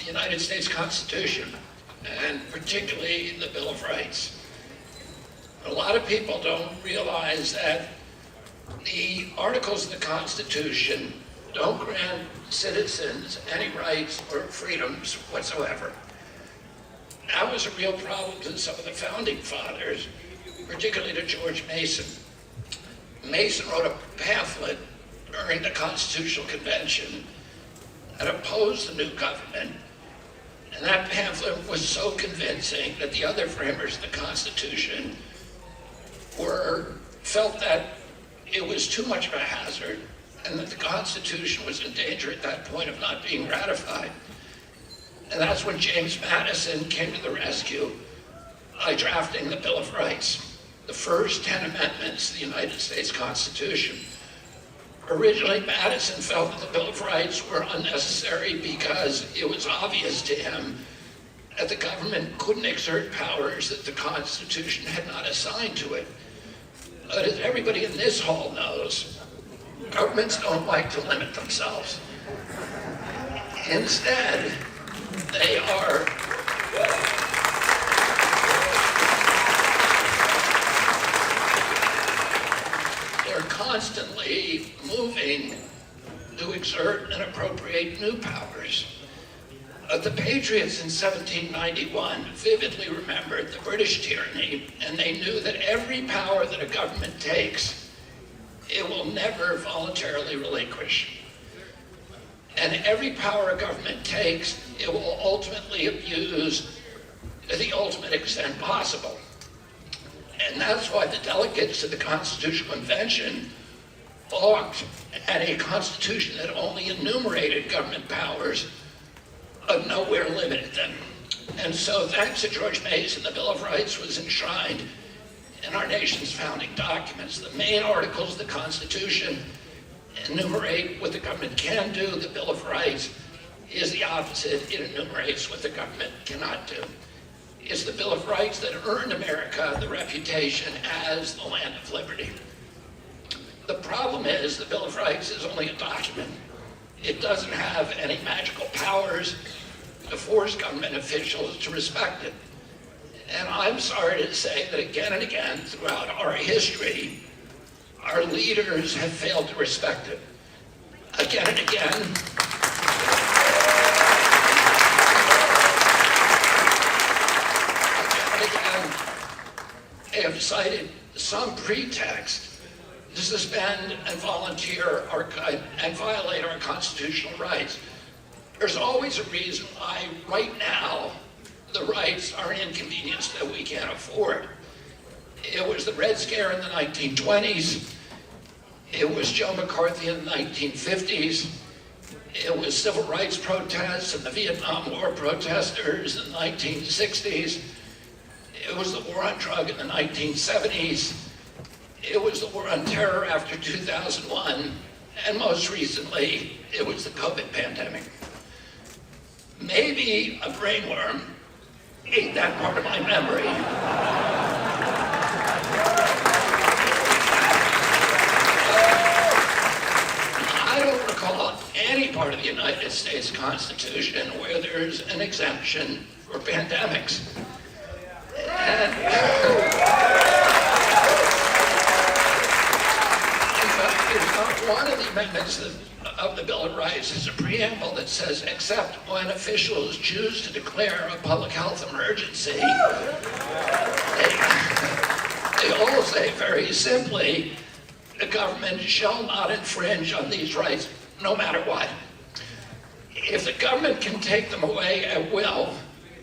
the United States Constitution, and particularly the Bill of Rights. A lot of people don't realize that the Articles of the Constitution don't grant citizens any rights or freedoms whatsoever. That was a real problem to some of the founding fathers, particularly to George Mason. Mason wrote a pamphlet during the Constitutional Convention that opposed the new government, and that pamphlet was so convincing that the other framers of the Constitution felt that it was too much of a hazard and that the Constitution was in danger at that point of not being ratified. And that's when James Madison came to the rescue by drafting the Bill of Rights, the first 10 amendments to the United States Constitution. Originally, Madison felt that the Bill of Rights were unnecessary because it was obvious to him that the government couldn't exert powers that the Constitution had not assigned to it. But as everybody in this hall knows, governments don't like to limit themselves. Instead, they're constantly moving to exert and appropriate new powers. The Patriots in 1791 vividly remembered the British tyranny, and they knew that every power that a government takes, it will never voluntarily relinquish. And every power a government takes, it will ultimately abuse to the ultimate extent possible. And that's why the delegates to the Constitutional Convention balked at a constitution that only enumerated government powers but nowhere limited them. And so thanks to George Mason, the Bill of Rights was enshrined in our nation's founding documents. The main articles of the Constitution enumerate what the government can do. The Bill of Rights is the opposite. It enumerates what the government cannot do. It's the Bill of Rights that earned America the reputation as the land of liberty. The problem is the Bill of Rights is only a document. It doesn't have any magical powers to force government officials to respect it. And I'm sorry to say that again and again throughout our history, our leaders have failed to respect it. Again and again, they have cited some pretext to suspend and and violate our constitutional rights. There's always a reason why right now the rights are an inconvenience that we can't afford. It was the Red Scare in the 1920s. It was Joe McCarthy in the 1950s. It was civil rights protests and the Vietnam War protesters in the 1960s. It was the war on drugs in the 1970s. It was the war on terror after 2001. And most recently, it was the COVID pandemic. Maybe a brainworm ate that part of my memory. I don't recall any part of the United States Constitution where there's an exemption for pandemics. And one of the amendments of the Bill of Rights is a preamble that says, except when officials choose to declare a public health emergency, they all say very simply, the government shall not infringe on these rights, no matter what. If the government can take them away at will,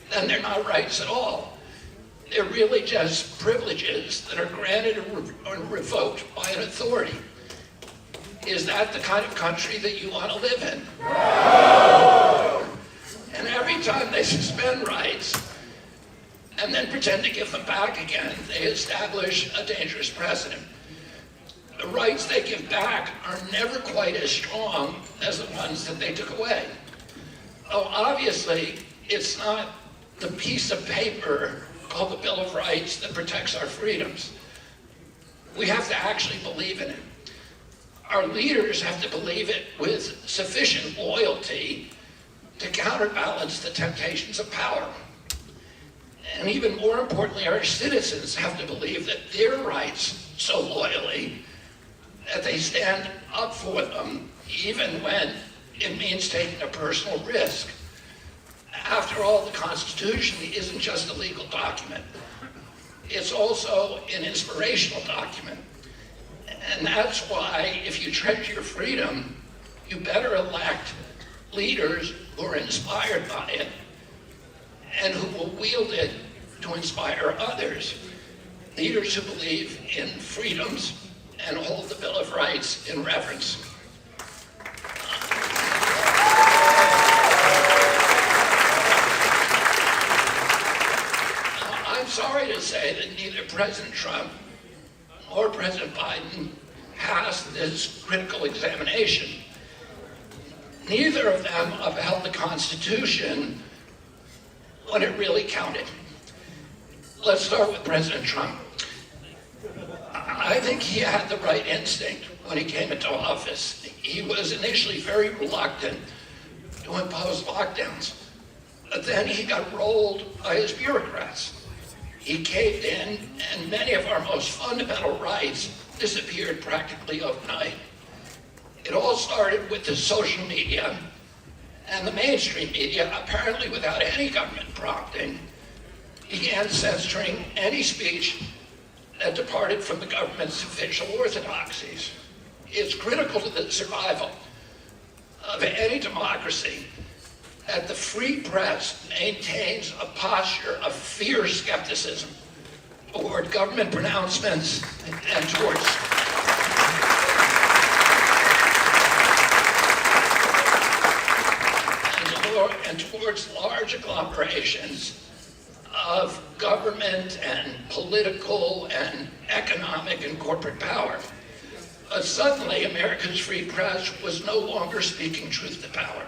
then they're not rights at all. They're really just privileges that are granted or revoked by an authority. Is that the kind of country that you want to live in? No! And every time they suspend rights and then pretend to give them back again, they establish a dangerous precedent. The rights they give back are never quite as strong as the ones that they took away. Oh, obviously, it's not the piece of paper called the Bill of Rights that protects our freedoms. We have to actually believe in it. Our leaders have to believe it with sufficient loyalty to counterbalance the temptations of power. And even more importantly, our citizens have to believe that their rights so loyally that they stand up for them, even when it means taking a personal risk. After all, the Constitution isn't just a legal document. It's also an inspirational document. And that's why, if you treasure your freedom, you better elect leaders who are inspired by it and who will wield it to inspire others. Leaders who believe in freedoms and hold the Bill of Rights in reverence. I'm sorry to say that neither President Trump or President Biden passed this critical examination. Neither of them upheld the Constitution when it really counted. Let's start with President Trump. I think he had the right instinct when he came into office. He was initially very reluctant to impose lockdowns, but then he got rolled by his bureaucrats. He caved in, and many of our most fundamental rights disappeared practically overnight. It all started with the social media and the mainstream media, apparently without any government prompting, began censoring any speech that departed from the government's official orthodoxies. It's critical to the survival of any democracy that the free press maintains a posture of fierce skepticism toward government pronouncements and towards large agglomerations of government and political and economic and corporate power. But suddenly, America's free press was no longer speaking truth to power.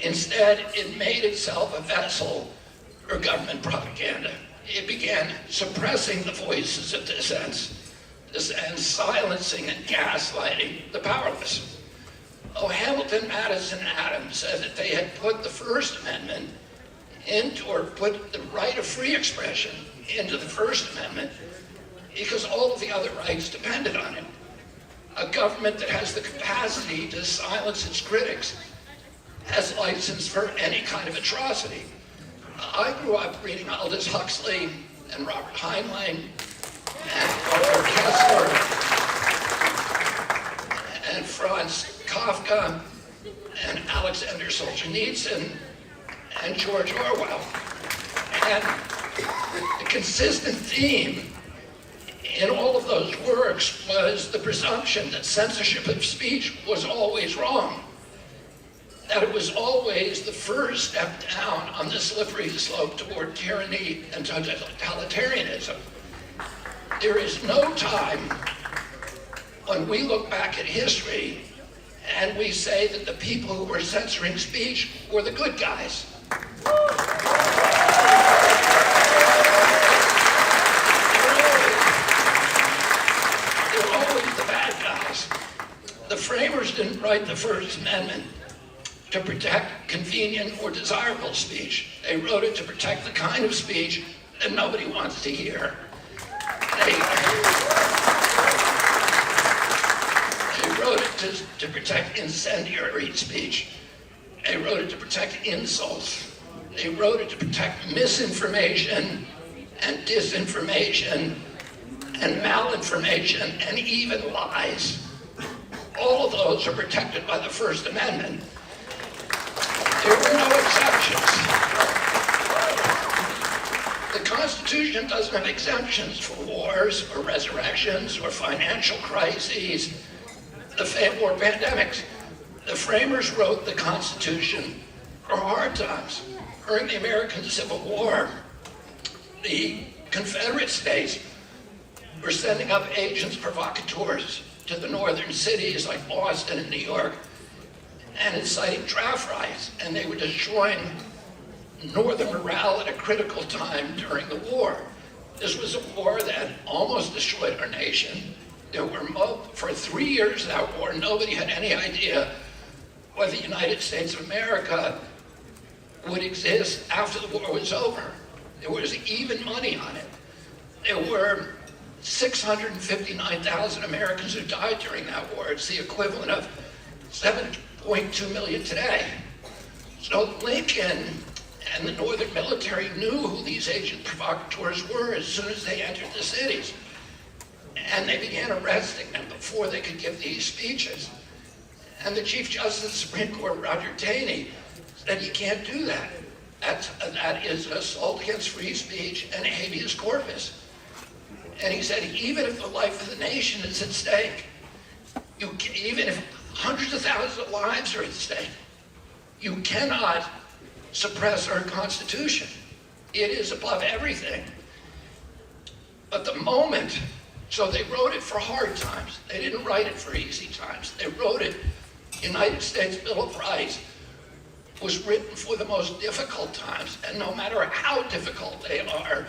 Instead, it made itself a vessel for government propaganda. It began suppressing the voices of dissent and silencing and gaslighting the powerless. Oh, Hamilton, Madison, and Adams said that they had put the First Amendment into, or put the right of free expression into the First Amendment because all of the other rights depended on it. A government that has the capacity to silence its critics has license for any kind of atrocity. I grew up reading Aldous Huxley and Robert Heinlein and Arthur Koestler and Franz Kafka and Alexander Solzhenitsyn and George Orwell. And the consistent theme in all of those works was the presumption that censorship of speech was always wrong, that it was always the first step down on the slippery slope toward tyranny and totalitarianism. There is no time when we look back at history and we say that the people who were censoring speech were the good guys. They're always the bad guys. The framers didn't write the First Amendment to protect convenient or desirable speech. They wrote it to protect the kind of speech that nobody wants to hear. They wrote it to protect incendiary speech. They wrote it to protect insults. They wrote it to protect misinformation and disinformation and malinformation and even lies. All of those are protected by the First Amendment. There were no exceptions. The Constitution doesn't have exemptions for wars or resurrections or financial crises or pandemics. The framers wrote the Constitution for hard times. During the American Civil War, the Confederate States were sending up agents provocateurs to the northern cities like Boston and New York and inciting draft riots, and they were destroying northern morale at a critical time during the war. This was a war that almost destroyed our nation. There were for 3 years of that war, nobody had any idea whether the United States of America would exist after the war was over. There was even money on it. There were 659,000 Americans who died during that war. It's the equivalent of 7.2 million today. So Lincoln and the Northern military knew who these agent provocateurs were as soon as they entered the cities. And they began arresting them before they could give these speeches. And the Chief Justice of the Supreme Court, Roger Taney, said you can't do that. That is assault against free speech and habeas corpus. And he said, even if the life of the nation is at stake, even if hundreds of thousands of lives are at stake, you cannot suppress our Constitution. It is above everything. But the moment, so they wrote it for hard times. They didn't write it for easy times. They wrote it, United States Bill of Rights was written for the most difficult times. And no matter how difficult they are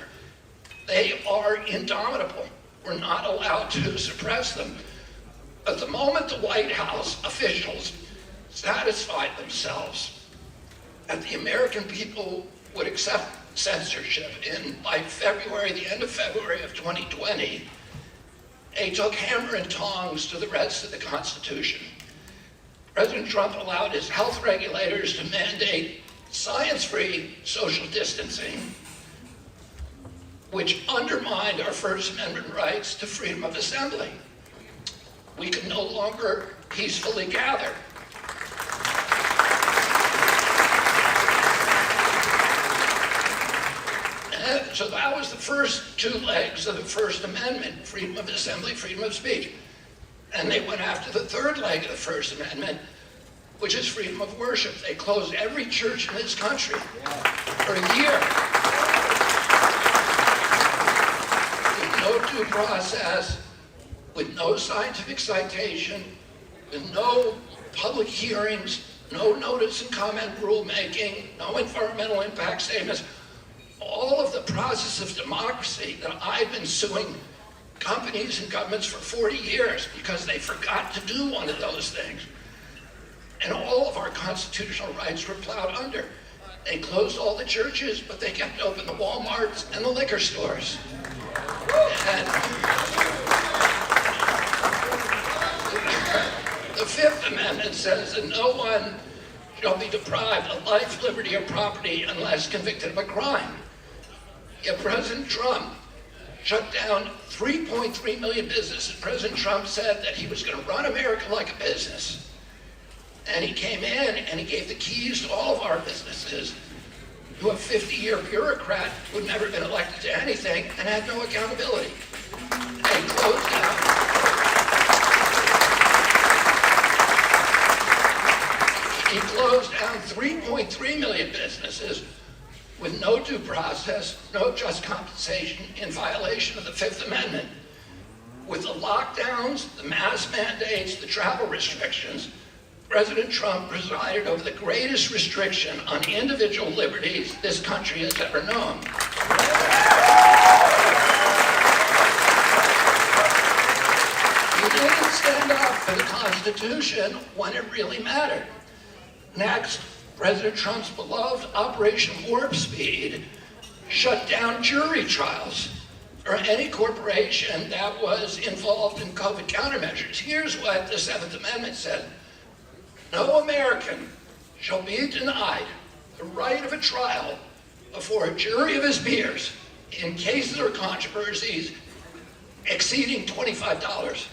indomitable. We're not allowed to suppress them. But the moment the White House officials satisfied themselves that the American people would accept censorship by February, the end of February of 2020, they took hammer and tongs to the rest of the Constitution. President Trump allowed his health regulators to mandate science-free social distancing, which undermined our First Amendment rights to freedom of assembly. We can no longer peacefully gather. And so that was the first two legs of the First Amendment, freedom of assembly, freedom of speech. And they went after the third leg of the First Amendment, which is freedom of worship. They closed every church in this country for a year. No due process, with no scientific citation, with no public hearings, no notice and comment rulemaking, no environmental impact statements. All of the process of democracy that I've been suing companies and governments for 40 years because they forgot to do one of those things. And all of our constitutional rights were plowed under. They closed all the churches, but they kept open the Walmarts and the liquor stores. And the Fifth Amendment says that no one shall be deprived of life, liberty, or property unless convicted of a crime. Yet President Trump shut down 3.3 million businesses. President Trump said that he was going to run America like a business. And he came in and he gave the keys to all of our businesses to a 50-year bureaucrat who'd never been elected to anything and had no accountability. They closed down. He closed down 3.3 million businesses with no due process, no just compensation, in violation of the Fifth Amendment. With the lockdowns, the mask mandates, the travel restrictions, President Trump presided over the greatest restriction on individual liberties this country has ever known. He didn't stand up for the Constitution when it really mattered. Next, President Trump's beloved Operation Warp Speed shut down jury trials for any corporation that was involved in COVID countermeasures. Here's what the Seventh Amendment said. No American shall be denied the right of a trial before a jury of his peers in cases or controversies exceeding $25.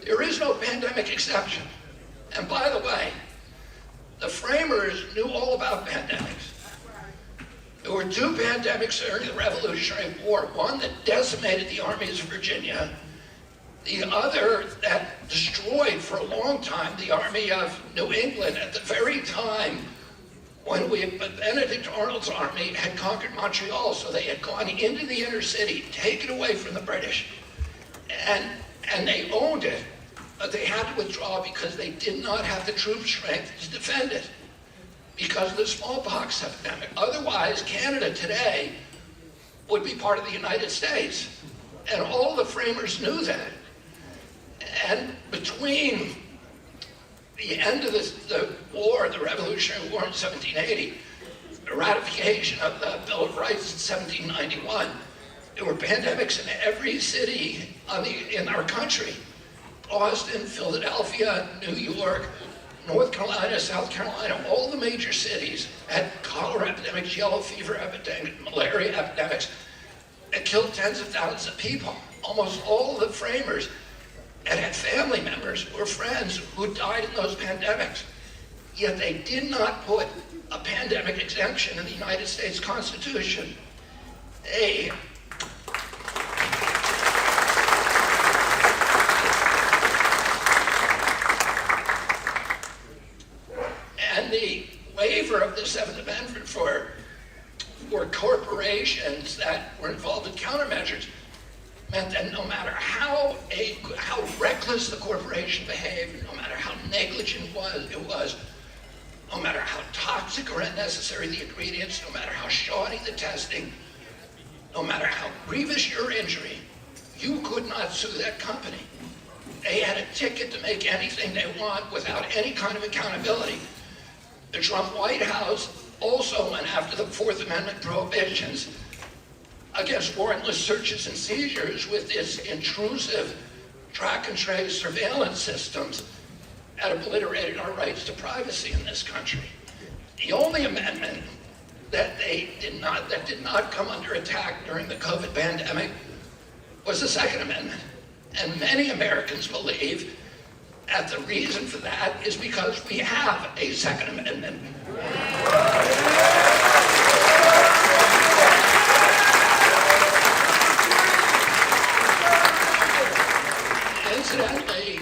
There is no pandemic exception. And by the way, the framers knew all about pandemics. There were two pandemics during the Revolutionary War, one that decimated the armies of Virginia, the other that destroyed for a long time the Army of New England at the very time when Benedict Arnold's army had conquered Montreal. So they had gone into the inner city, taken away from the British, and they owned it, but they had to withdraw because they did not have the troop strength to defend it because of the smallpox epidemic. Otherwise, Canada today would be part of the United States. And all the framers knew that. And between the end of the war, the Revolutionary War in 1780, the ratification of the Bill of Rights in 1791, there were pandemics in every city in our country. Boston, Philadelphia, New York, North Carolina, South Carolina, all the major cities had cholera epidemics, yellow fever epidemics, malaria epidemics. It killed tens of thousands of people. Almost all of the framers had family members or friends who died in those pandemics. Yet they did not put a pandemic exemption in the United States Constitution. And the waiver of the Seventh Amendment for corporations that were involved in countermeasures meant that no matter how reckless the corporation behaved, no matter how negligent it was, no matter how toxic or unnecessary the ingredients, no matter how shoddy the testing, no matter how grievous your injury, you could not sue that company. They had a ticket to make anything they want without any kind of accountability. The Trump White House also went after the Fourth Amendment prohibitions against warrantless searches and seizures with its intrusive track and trace surveillance systems that obliterated our rights to privacy in this country. The only amendment that did not come under attack during the COVID pandemic was the Second Amendment. And many Americans believe that the reason for that is because we have a Second Amendment. Incidentally,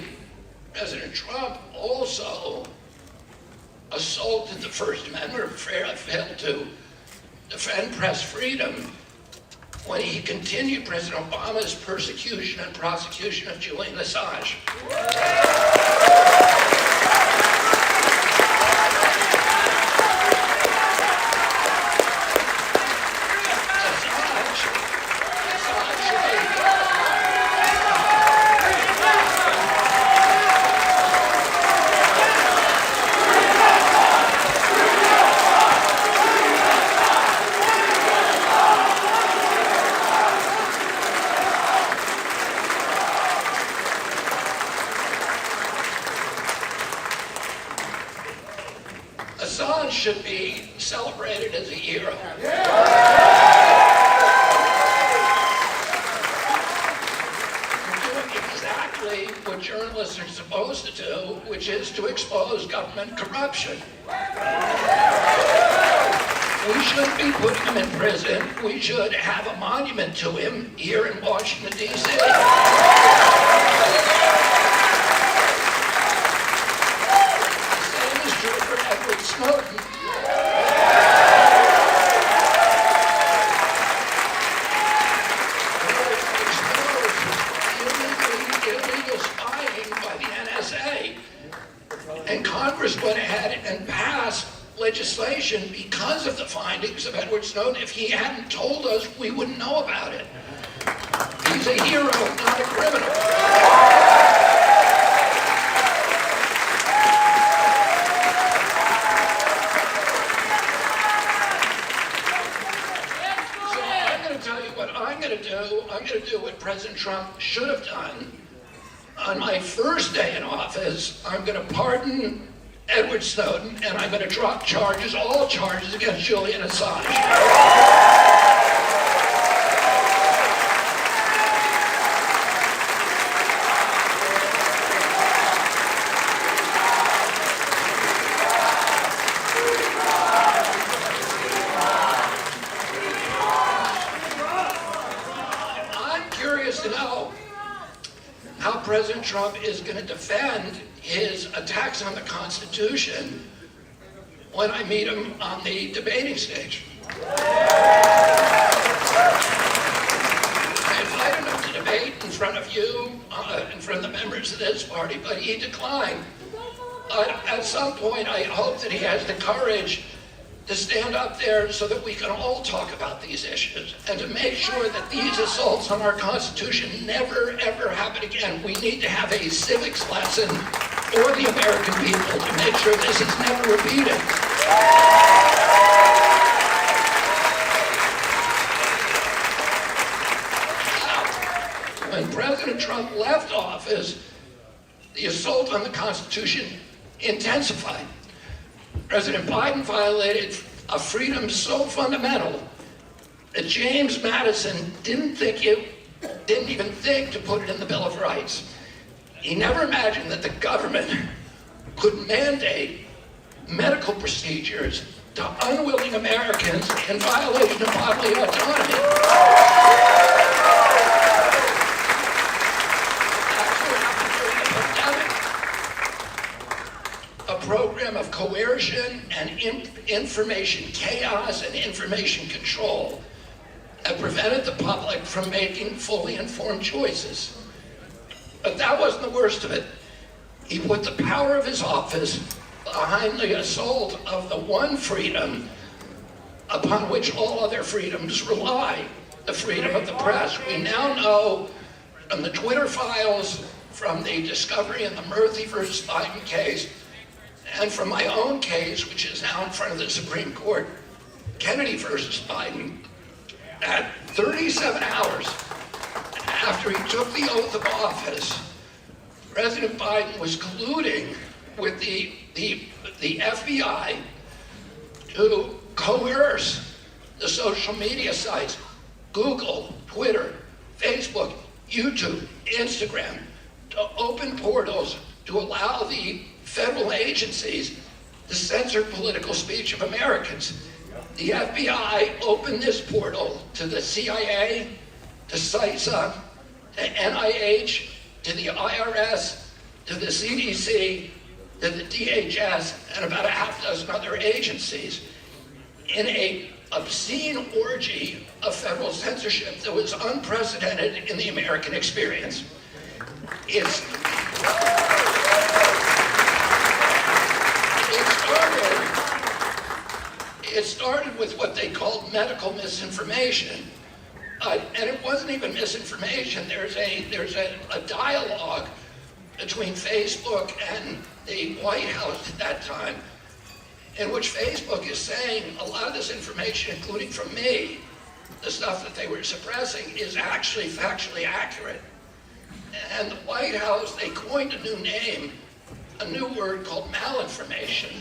President Trump also assaulted the First Amendment, or failed to defend press freedom when he continued President Obama's persecution and prosecution of Julian Assange. Assange should be celebrated as a hero. You're doing exactly what journalists are supposed to do, which is to expose government corruption. We shouldn't be putting him in prison. We should have a monument to him here in Washington, D.C. Snowden. Illegal spying by the NSA. And Congress went ahead and passed legislation because of the findings of Edward Snowden. If he hadn't told us, we wouldn't know about it. He's a hero, not a criminal. I'm going to do what President Trump should have done. On my first day in office, I'm going to pardon Edward Snowden, and I'm going to drop charges, all charges against Julian Assange. To know how President Trump is going to defend his attacks on the Constitution when I meet him on the debating stage. I invited him to debate in front of you, in front of the members of this party, but he declined. At some point, I hope that he has the courage to stand up there so that we can all talk about these issues and to make sure that these assaults on our Constitution never, ever happen again. We need to have a civics lesson or the American people to make sure this is never repeated. When President Trump left office, the assault on the Constitution intensified. President Biden violated a freedom so fundamental that James Madison didn't even think to put it in the Bill of Rights. He never imagined that the government could mandate medical procedures to unwilling Americans in violation of bodily autonomy. Program of coercion and information chaos and information control that prevented the public from making fully informed choices. But that wasn't the worst of it. He put the power of his office behind the assault of the one freedom upon which all other freedoms rely, the freedom of the press. We now know from the Twitter files, from the discovery in the Murthy versus Biden case, and from my own case, which is now in front of the Supreme Court, Kennedy versus Biden, at 37 hours after he took the oath of office, President Biden was colluding with the FBI to coerce the social media sites, Google, Twitter, Facebook, YouTube, Instagram, to open portals to allow the federal agencies to censor political speech of Americans. The FBI opened this portal to the CIA, to CISA, to NIH, to the IRS, to the CDC, to the DHS, and about a half dozen other agencies in an obscene orgy of federal censorship that was unprecedented in the American experience. It started with what they called medical misinformation. And it wasn't even misinformation. There's a dialogue between Facebook and the White House at that time, in which Facebook is saying a lot of this information, including from me, the stuff that they were suppressing, is actually factually accurate. And the White House, they coined a new name, a new word called malinformation,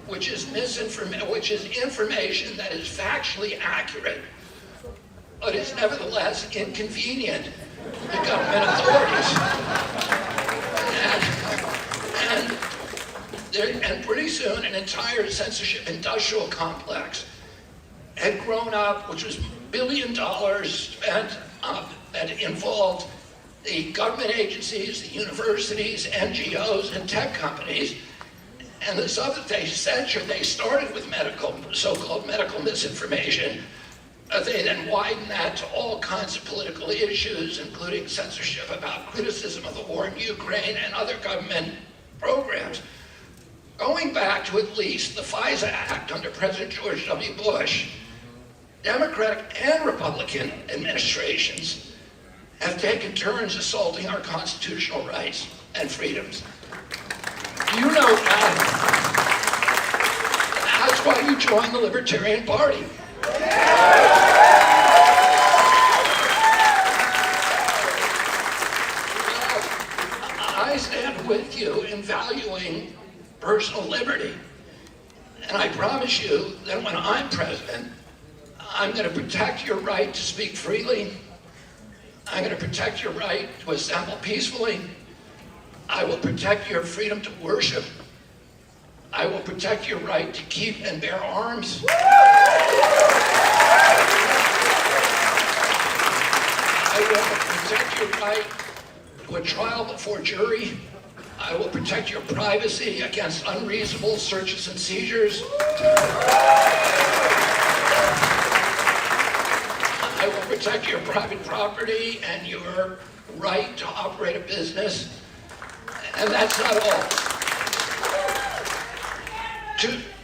which is information that is factually accurate, but is nevertheless inconvenient to government authorities. And pretty soon, an entire censorship industrial complex had grown up, which was $1 billion spent, that involved the government agencies, the universities, NGOs, and tech companies. And the stuff that they censored, they started with so-called medical misinformation. They then widened that to all kinds of political issues, including censorship about criticism of the war in Ukraine and other government programs. Going back to at least the FISA Act under President George W. Bush, Democratic and Republican administrations have taken turns assaulting our constitutional rights and freedoms. You know that. That's why you joined the Libertarian Party. I stand with you in valuing personal liberty. And I promise you that when I'm president, I'm going to protect your right to speak freely. I'm going to protect your right to assemble peacefully. I will protect your freedom to worship. I will protect your right to keep and bear arms. I will protect your right to a trial before jury. I will protect your privacy against unreasonable searches and seizures. I will protect your private property and your right to operate a business. And that's not all.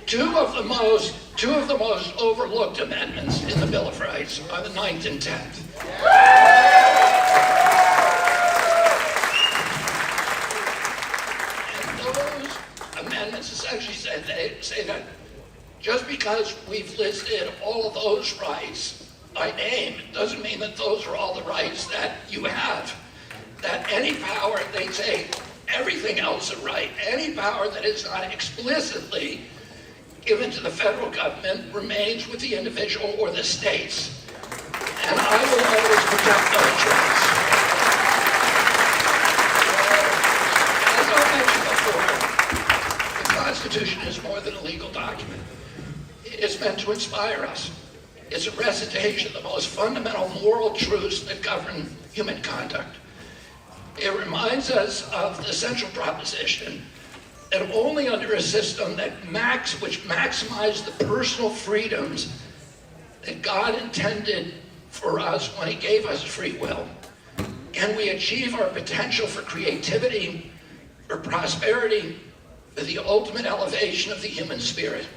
Two of the most overlooked amendments in the Bill of Rights are the 9th and 10th. And essentially say that just because we've listed all of those rights by name doesn't mean that those are all the rights that you have. That any power, they say, everything else is a right. Any power that is not explicitly given to the federal government remains with the individual or the states. And I will always protect those rights. As I mentioned before, the Constitution is more than a legal document. It's meant to inspire us. It's a recitation of the most fundamental moral truths that govern human conduct. It reminds us of the central proposition that only under a system which maximizes the personal freedoms that God intended for us when he gave us free will, can we achieve our potential for creativity, for prosperity, for the ultimate elevation of the human spirit.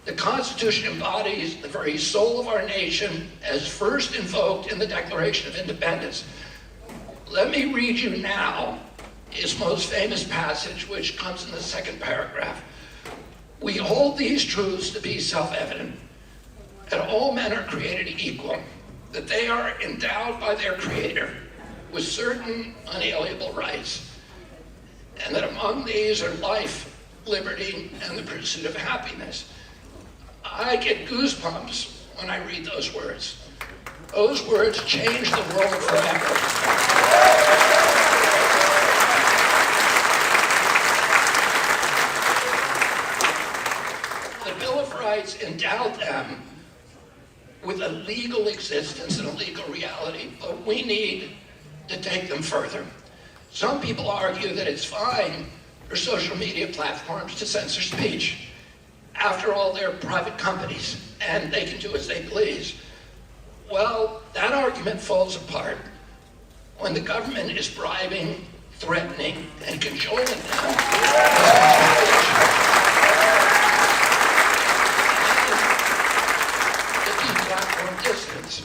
The Constitution embodies the very soul of our nation as first invoked in the Declaration of Independence. Let me read you now his most famous passage, which comes in the second paragraph. We hold these truths to be self-evident, that all men are created equal, that they are endowed by their Creator with certain unalienable rights, and that among these are life, liberty, and the pursuit of happiness. I get goosebumps when I read those words. Those words change the world forever. The Bill of Rights endowed them with a legal existence and a legal reality, but we need to take them further. Some people argue that it's fine for social media platforms to censor speech. After all, they're private companies, and they can do as they please. Well, that argument falls apart when the government is bribing, threatening, and cajoling them to deplatform dissidents.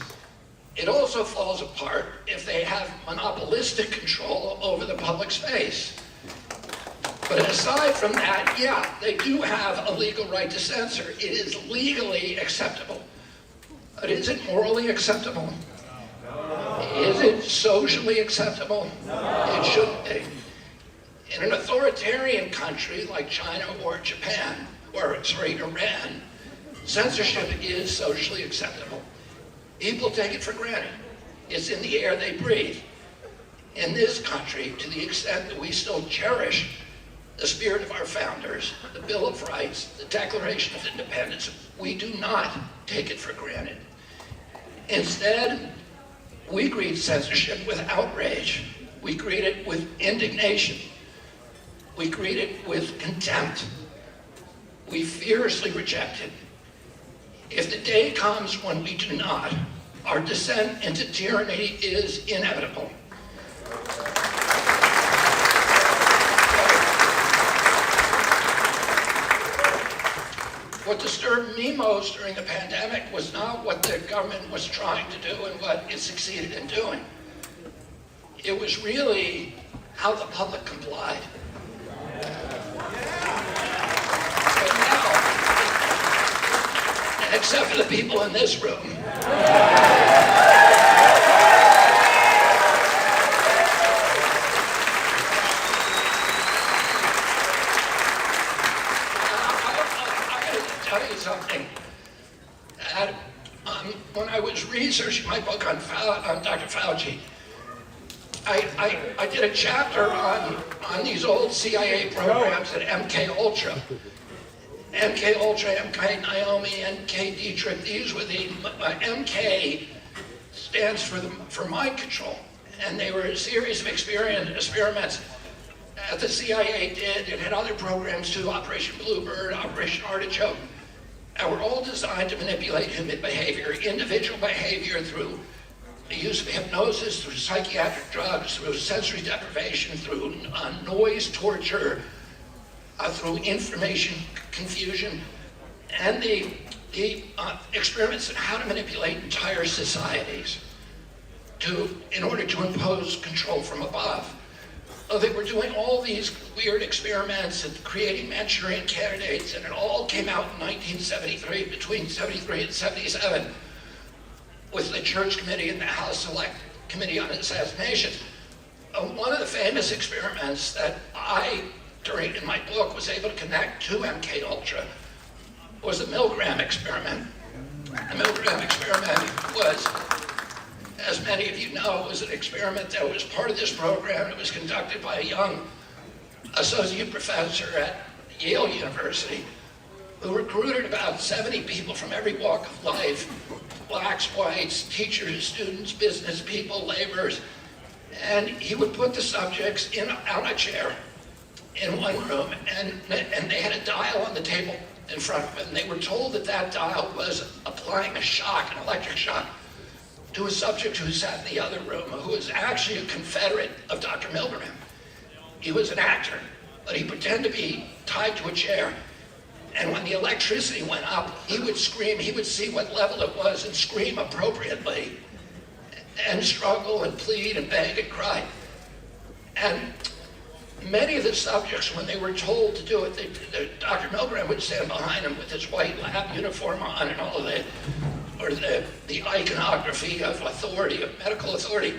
It also falls apart if they have monopolistic control over the public space. But aside from that, yeah, they do have a legal right to censor. It is legally acceptable. But is it morally acceptable? Is it socially acceptable? It shouldn't be. In an authoritarian country like China or Japan, or Iran, censorship is socially acceptable. People take it for granted. It's in the air they breathe. In this country, to the extent that we still cherish the spirit of our founders, the Bill of Rights, the Declaration of Independence, we do not take it for granted. Instead, we greet censorship with outrage. We greet it with indignation. We greet it with contempt. We fiercely reject it. If the day comes when we do not, our descent into tyranny is inevitable. What disturbed me most during the pandemic was not what the government was trying to do and what it succeeded in doing. It was really how the public complied. But now, except for the people in this room, something that when I was researching my book on Dr. Fauci, I did a chapter on these old CIA programs at MK Ultra. MK Ultra, MK Naomi, MK Dietrich, these were the, MK stands for mind control. And they were a series of experiments that the CIA did. It had other programs too, Operation Bluebird, Operation Artichoke. And were all designed to manipulate human behavior, individual behavior through the use of hypnosis, through psychiatric drugs, through sensory deprivation, through noise torture, through information confusion, and the experiments on how to manipulate entire societies in order to impose control from above. They were doing all these weird experiments and creating Manchurian candidates, and it all came out in 1973, between 73 and 77, with the Church Committee and the House Select Committee on Assassination. One of the famous experiments that I, in my book, was able to connect to MK Ultra was the Milgram experiment. The Milgram experiment was, as many of you know, was an experiment that was part of this program. It was conducted by a young associate professor at Yale University who recruited about 70 people from every walk of life, blacks, whites, teachers, students, business people, laborers, and he would put the subjects on a chair in one room, and they had a dial on the table in front of them, and they were told that that dial was applying a shock, an electric shock, to a subject who sat in the other room, who was actually a Confederate of Dr. Milgram. He was an actor, but he pretended to be tied to a chair. And when the electricity went up, he would scream, he would see what level it was and scream appropriately, and struggle and plead and beg and cry. And many of the subjects, when they were told to do it, Dr. Milgram would stand behind them with his white lab uniform on and all of that, or the iconography of authority, of medical authority.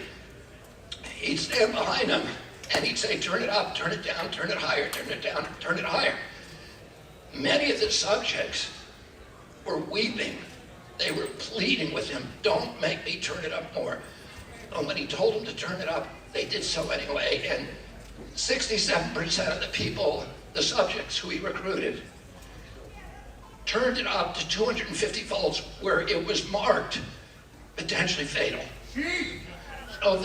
He'd stand behind them and he'd say, turn it up, turn it down, turn it higher, turn it down, turn it higher. Many of the subjects were weeping. They were pleading with him, don't make me turn it up more. And when he told them to turn it up, they did so anyway. And 67% of the people, the subjects who he recruited, turned it up to 250 volts where it was marked potentially fatal. So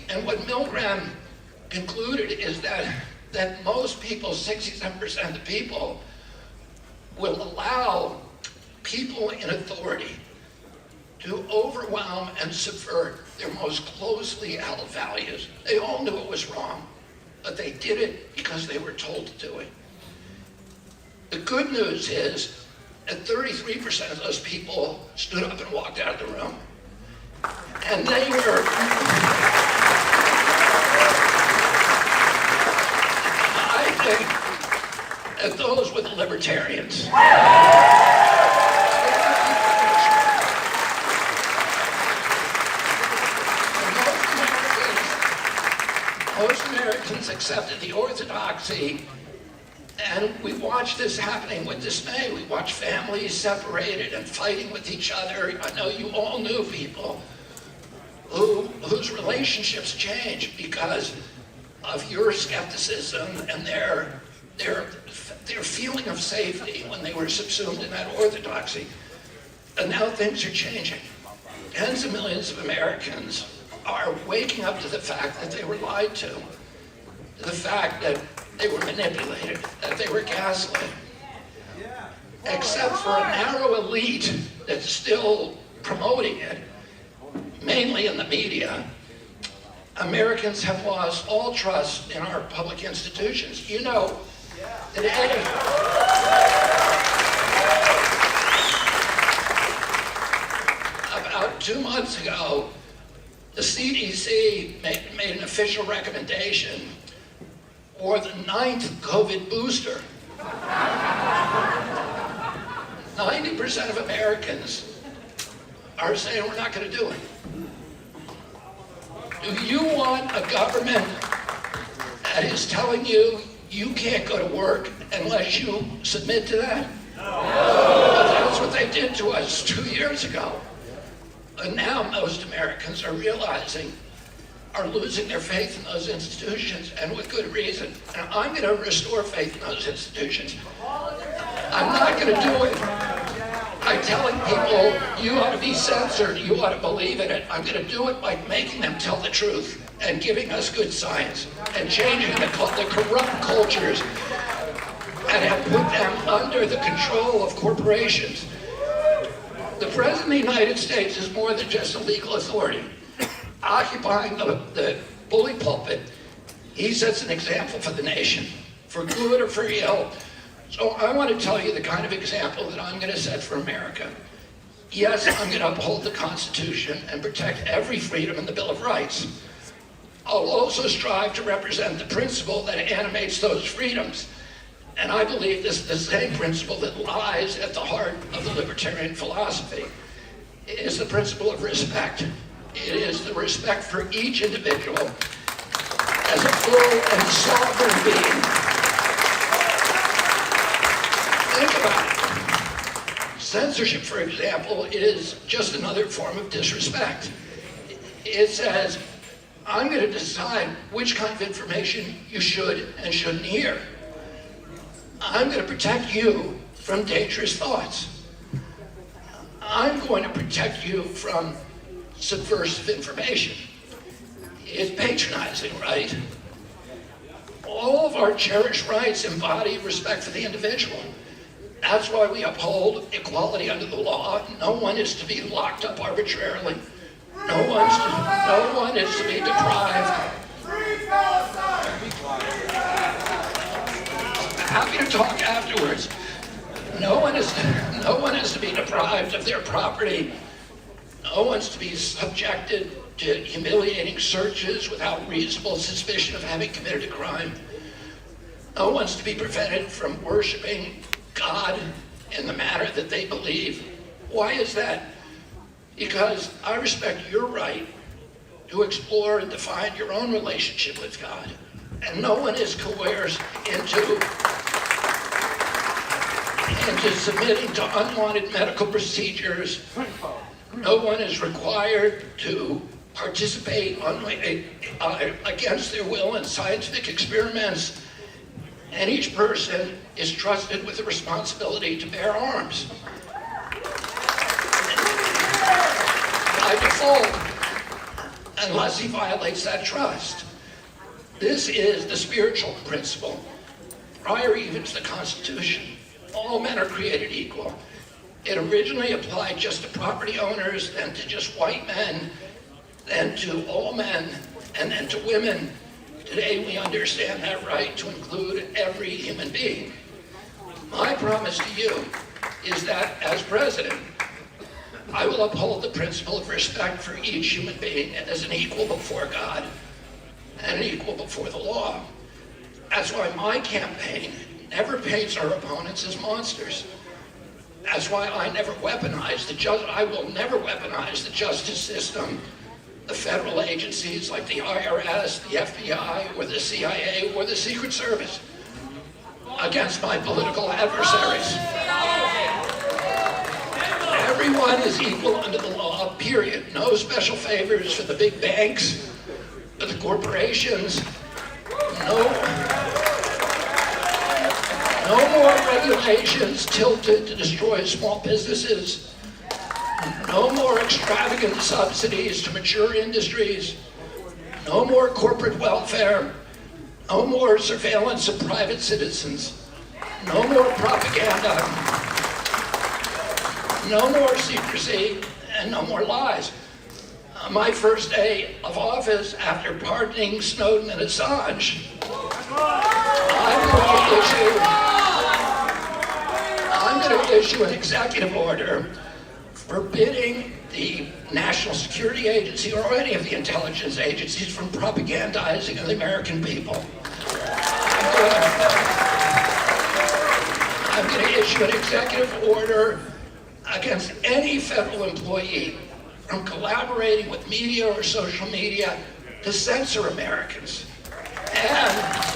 and what Milgram concluded is that most people, 67% of the people, will allow people in authority to overwhelm and subvert their most closely held values. They all knew it was wrong, but they did it because they were told to do it. The good news is that 33% of those people stood up and walked out of the room. And they were, I think that those were the libertarians. Most Americans accepted the orthodoxy, and we watched this happening with dismay. We watched families separated and fighting with each other. I know you all knew people whose relationships changed because of your skepticism and their feeling of safety when they were subsumed in that orthodoxy. And now things are changing. Tens of millions of Americans are waking up to the fact that they were lied to the fact that they were manipulated, that they were gaslit. Except for a narrow elite that's still promoting it, mainly in the media, Americans have lost all trust in our public institutions. You know, today, about 2 months ago, the CDC made an official recommendation for the 9th COVID booster. 90% of Americans are saying we're not going to do it. Do you want a government that is telling you you can't go to work unless you submit to that? No. Well, that's what they did to us 2 years ago. And now most Americans are losing their faith in those institutions, and with good reason. And I'm going to restore faith in those institutions. I'm not going to do it by telling people you ought to be censored, you ought to believe in it. I'm going to do it by making them tell the truth and giving us good science and changing the corrupt cultures and have put them under the control of corporations. The President of the United States is more than just a legal authority. Occupying the bully pulpit, he sets an example for the nation, for good or for ill. So I want to tell you the kind of example that I'm going to set for America. Yes, I'm going to uphold the Constitution and protect every freedom in the Bill of Rights. I'll also strive to represent the principle that animates those freedoms. And I believe this is the same principle that lies at the heart of the libertarian philosophy. It is the principle of respect. It is the respect for each individual as a full and sovereign being. Think about it. Censorship, for example, is just another form of disrespect. It says, I'm going to decide which kind of information you should and shouldn't hear. I'm going to protect you from dangerous thoughts. I'm going to protect you from subversive information. It's patronizing, right? All of our cherished rights embody respect for the individual. That's why we uphold equality under the law. No one is to be locked up arbitrarily. No one is to be deprived. Happy to talk afterwards. No one is to be deprived of their property. No one's to be subjected to humiliating searches without reasonable suspicion of having committed a crime. No one's to be prevented from worshiping God in the manner that they believe. Why is that? Because I respect your right to explore and define your own relationship with God. And no one is coerced into submitting to unwanted medical procedures. No one is required to participate against their will in scientific experiments. And each person is trusted with the responsibility to bear arms. By default, unless he violates that trust. This is the spiritual principle, prior even to the Constitution. All men are created equal. It originally applied just to property owners, then to just white men, then to all men, and then to women. Today we understand that right to include every human being. My promise to you is that as president, I will uphold the principle of respect for each human being as an equal before God and an equal before the law. That's why my campaign never paints our opponents as monsters. That's why I will never weaponize the justice system, the federal agencies like the IRS, the FBI, or the CIA, or the Secret Service against my political adversaries. Everyone is equal under the law, period. No special favors for the big banks, for the corporations. No more regulations tilted to destroy small businesses. No more extravagant subsidies to mature industries. No more corporate welfare. No more surveillance of private citizens. No more propaganda. No more secrecy, and no more lies. My first day of office after pardoning Snowden and Assange, I'm going to issue an executive order forbidding the National Security Agency or any of the intelligence agencies from propagandizing the American people. I'm going to issue an executive order against any federal employee from collaborating with media or social media to censor Americans. And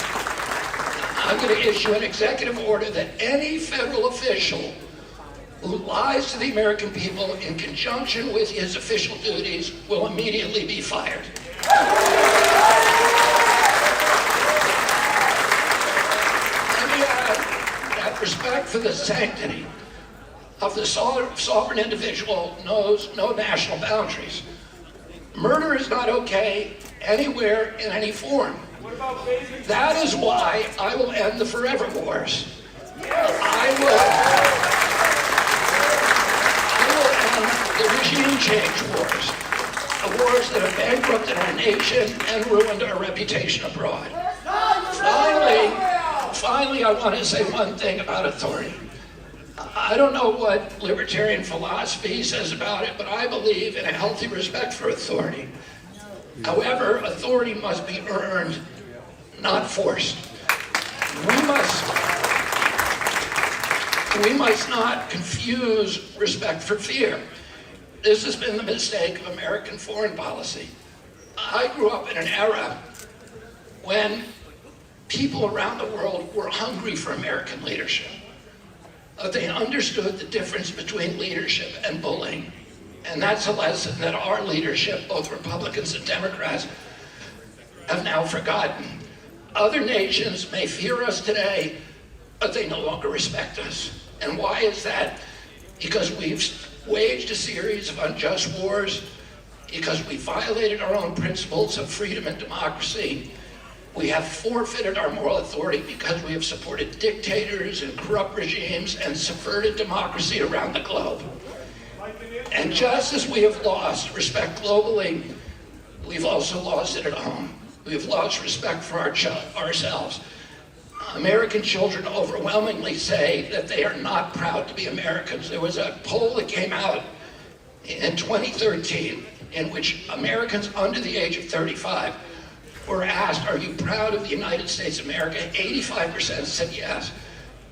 I'm going to issue an executive order that any federal official who lies to the American people in conjunction with his official duties will immediately be fired. Let me add that respect for the sanctity of the sovereign individual knows no national boundaries. Murder is not okay anywhere in any form. That is why I will end the forever wars. I will end the regime change wars, the wars that have bankrupted our nation and ruined our reputation abroad. Finally, I want to say one thing about authority. I don't know what libertarian philosophy says about it, but I believe in a healthy respect for authority. However, authority must be earned, not forced. We must not confuse respect for fear. This has been the mistake of American foreign policy. I grew up in an era when people around the world were hungry for American leadership. They understood the difference between leadership and bullying. And that's a lesson that our leadership, both Republicans and Democrats, have now forgotten. Other nations may fear us today, but they no longer respect us. And why is that? Because we've waged a series of unjust wars, because we violated our own principles of freedom and democracy. We have forfeited our moral authority because we have supported dictators and corrupt regimes and subverted democracy around the globe. And just as we have lost respect globally, we've also lost it at home. We've lost respect for ourselves. American children overwhelmingly say that they are not proud to be Americans. There was a poll that came out in 2013 in which Americans under the age of 35 were asked, are you proud of the United States of America? 85% said yes.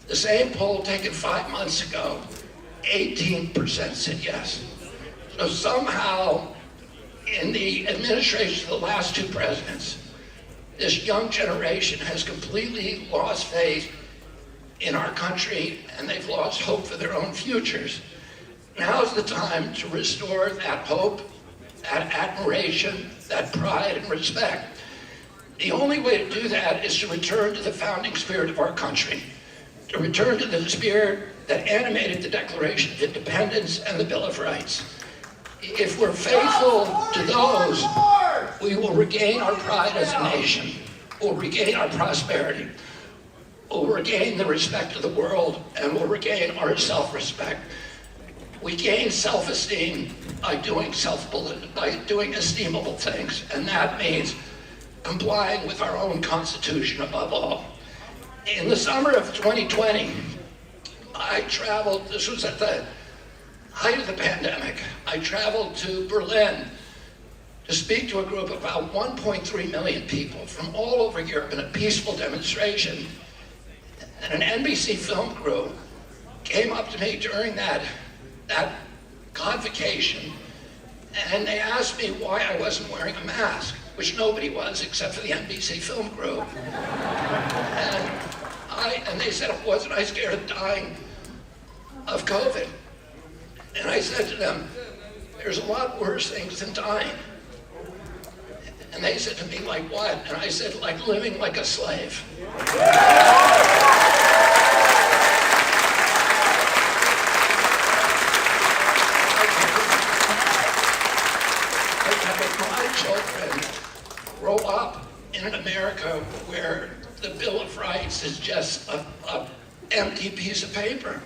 The same poll taken 5 months ago, 18% said yes. So somehow, in the administration of the last two presidents, this young generation has completely lost faith in our country, and they've lost hope for their own futures. Now's the time to restore that hope, that admiration, that pride and respect. The only way to do that is to return to the founding spirit of our country, to return to the spirit that animated the Declaration of Independence and the Bill of Rights. If we're faithful to those, we will regain our pride as a nation, we'll regain our prosperity, we'll regain the respect of the world, and we'll regain our self-respect. We gain self-esteem by doing esteemable things, and that means complying with our own Constitution above all. In the summer of 2020, I traveled, this was at the height of the pandemic, I traveled to Berlin to speak to a group of about 1.3 million people from all over Europe in a peaceful demonstration. And an NBC film crew came up to me during that convocation, and they asked me why I wasn't wearing a mask, which nobody was except for the NBC film crew. And they said, wasn't I scared of dying of COVID? And I said to them, there's a lot worse things than dying. And they said to me, like what? And I said, like living like a slave. My children grow up in an America where the Bill of Rights is just an empty piece of paper.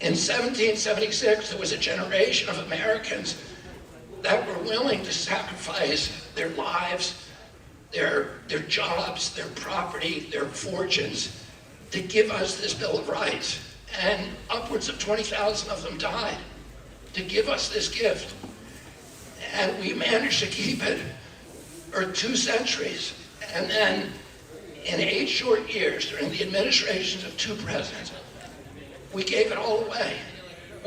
In 1776, there was a generation of Americans that were willing to sacrifice their lives, their jobs, their property, their fortunes to give us this Bill of Rights. And upwards of 20,000 of them died to give us this gift. And we managed to keep it for 2 centuries. And then in 8 short years, during the administrations of 2 presidents, we gave it all away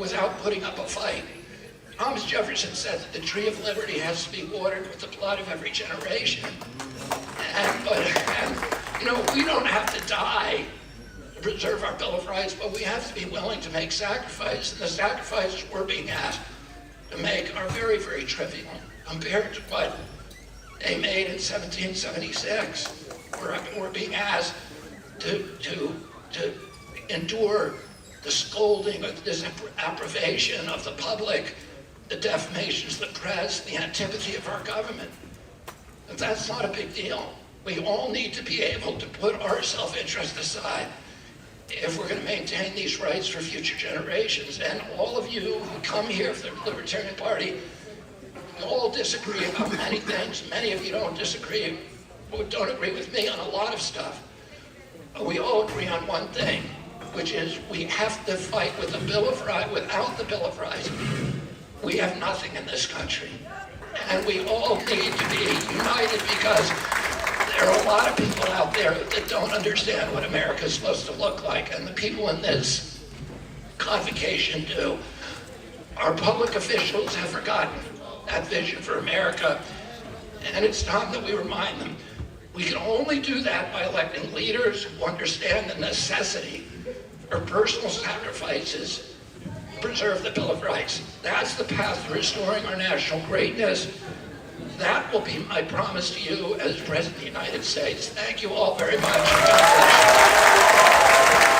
without putting up a fight. Thomas Jefferson said that the tree of liberty has to be watered with the blood of every generation. And we don't have to die to preserve our Bill of Rights, but we have to be willing to make sacrifice. And the sacrifices we're being asked to make are very, very trivial compared to what they made in 1776. We're being asked to endure the scolding, the disapprobation of the public, the defamations of the press, the antipathy of our government. But that's not a big deal. We all need to be able to put our self-interest aside if we're going to maintain these rights for future generations. And all of you who come here for the Libertarian Party, you all disagree about many things. Many of you don't agree with me on a lot of stuff. But we all agree on one thing, which is we have to fight with the Bill of Rights. Without the Bill of Rights, we have nothing in this country. And we all need to be united because there are a lot of people out there that don't understand what America is supposed to look like, and the people in this convocation do. Our public officials have forgotten that vision for America, and it's time that we remind them. We can only do that by electing leaders who understand the necessity for personal sacrifices to preserve the Bill of Rights. That's the path to restoring our national greatness. That will be my promise to you as President of the United States. Thank you all very much. God bless you.